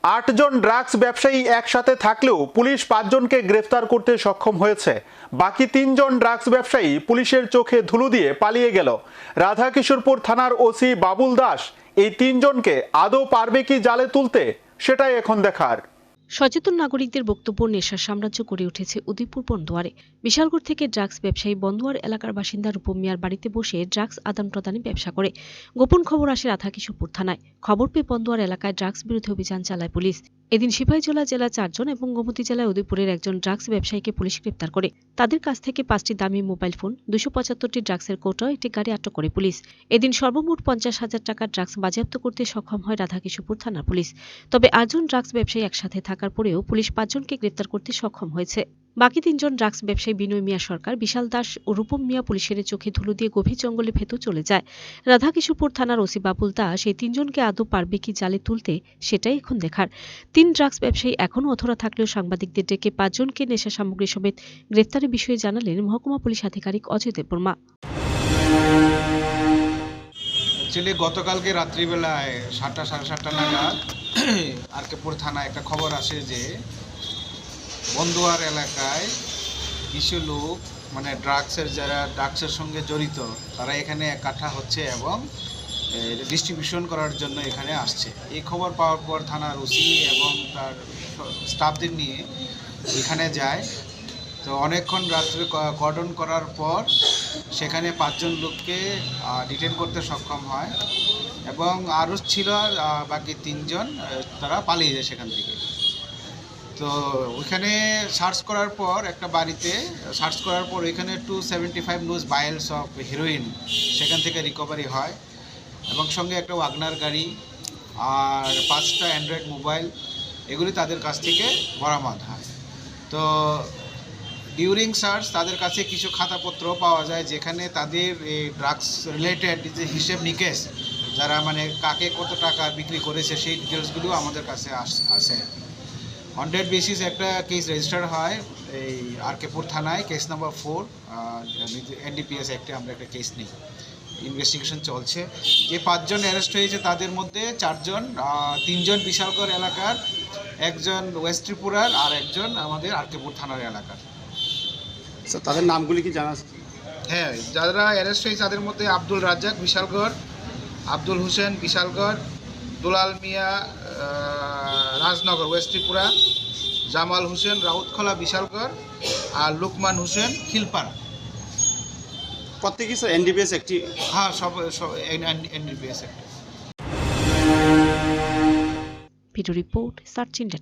8 জন drugs ব্যবসায়ী একসাথে থাকলেও পুলিশ 5 জনকে গ্রেফতার করতে সক্ষম হয়েছে। বাকি 3 জন ড্রাগস ব্যবসায়ী পুলিশের চোখে ধুলো দিয়ে পালিয়ে গেল। রাধাকিশোরপুর থানার ওসি বাবুল দাস এই 3 জনকে আদৌ পারবে কি জালে তুলতে, সেটাই এখন দেখার। সচেতন নাগরিকদের বক্তব্য নেশার সাম্রাজ্য গড়ে উঠেছে উদয়পুর বন্দোয়ারে। বিশালগড় থেকে ড্রাগস ব্যবসায়ী বন্দোয়ার এলাকার বাসিন্দা রূপম মিয়ার বাড়িতে বসে ড্রাগস আদান প্রদানে ব্যবসা করে। গোপন খবর আসে রাধাকিশোরপুর থানায়। খবর পেয়ে বন্দোয়ার এলাকায় ড্রাগস বিরোধী অভিযান চালায় পুলিশ। এদিন সিপাহীজলা জেলা 4 জন এবং গোমতী জেলায় উদয়পুরের একজন ড্রাগস ব্যবসায়ীকে পুলিশ গ্রেপ্তার করে। তাদের কাছ থেকে 5টি দামি মোবাইল ফোন, 275টি ড্রাগসের কৌটো, একটি গাড়ি আটক করে পুলিশ। এদিন সর্বমোট 50,000 টাকার ড্রাগস বাজেয়াপ্ত করতে সক্ষম হয় রাধাকিশোরপুর থানার পুলিশ। তবে 8 জন ড্রাগস ব্যবসায়ী একসাথে থাকার পরেও পুলিশ 5 জনকে গ্রেপ্তার করতে সক্ষম হয়েছে। বাকি 3 জন ড্রাগস ব্যবসায়ী বিনয় মিয়া সরকার, বিশাল দাস ও রূপম মিয়া পুলিশের চোখে ধুলো দিয়ে গভীর জঙ্গলে ভেতর চলে যায়। রাধাকিশোরপুর থানার ওসি বাবুল দাস এই 3 জনকে আদৌ পারবে কি জালে তুলতে, সেটাই এখন দেখার। 3 ড্রাগস ব্যবসায়ী এখনও অধরা থাকলেও সাংবাদিকদের ডেকে 5 জনকে নেশা সামগ্রী সমেত গ্রেফতারের বিষয়ে জানালেন মহকুমা পুলিশ আধিকারিক অজয় দেববর্মা। অ্যাকচুয়ালি গতকালকে রাত্রিবেলায় 7টা সাড়ে 7টা নাগাদ আরকেপুর থানায় একটা খবর আসে যে বন্দোয়ার এলাকায় কিছু লোক যারা ড্রাগসের সঙ্গে জড়িত তারা এখানে একাঠা হচ্ছে এবং ডিস্ট্রিবিউশন করার জন্য এখানে আসছে। এই খবর পাওয়ার পর থানার ওসি এবং তার স্টাফদের নিয়ে এখানে যায়। তো অনেকক্ষণ রাত্রে কর্ডন করার পর সেখানে 5 জন লোককে ডিটেন করতে সক্ষম হয় এবং আরও ছিল বাকি 3 জন, তারা পালিয়ে যায় সেখান থেকে। তো ওইখানে সার্চ করার পর একটা বাড়িতে সার্চ করার পর ওইখানে 275 লুজ বাইলস অফ হিরোইন সেখান থেকে রিকভারি হয় এবং সঙ্গে একটা ওয়াগনার গাড়ি আর 5টা অ্যান্ড্রয়েড মোবাইল, এগুলি তাদের কাছ থেকে বরামদ হয়। তো ডিউরিং সার্চ তাদের কাছে কিছু খাতাপত্র পাওয়া যায় যেখানে তাদের এই ড্রাগস রিলেটেড যে হিসেব নিকেশ, যারা কাকে কত টাকা বিক্রি করেছে সেই ডিটেলসগুলিও আমাদের কাছে আসে। অন ডেট বেসিস একটা কেস রেজিস্টার হয় এই আরকেপুর থানায়, কেস নাম্বার 4 NDPS অ্যাক্টে আমরা একটা কেস নিই। ইনভেস্টিগেশন চলছে। যে 5 জন অ্যারেস্ট হয়েছে তাদের মধ্যে 4 জন, 3 জন বিশালগড় এলাকার, 1 জন ওয়েস্ট ত্রিপুরার আর 1 জন আমাদের আরকেপুর থানার এলাকার। তাদের নামগুলি কি জানা আছে? হ্যাঁ, যারা অ্যারেস্ট হয়েছে তাদের মধ্যে আব্দুল রাজ্জাক বিশালগড়, আব্দুল হোসেন বিশালগড়, দুলাল মিয়া রাজনগর ওয়েস্ট ত্রিপুরা, জামাল হোসেন রাউতখোলা বিশালগড় আর লুকমান হোসেন খিলপাড়া। প্রত্যেকই NDPS একটি। হ্যাঁ, সব NDPS একটা। Video report search India.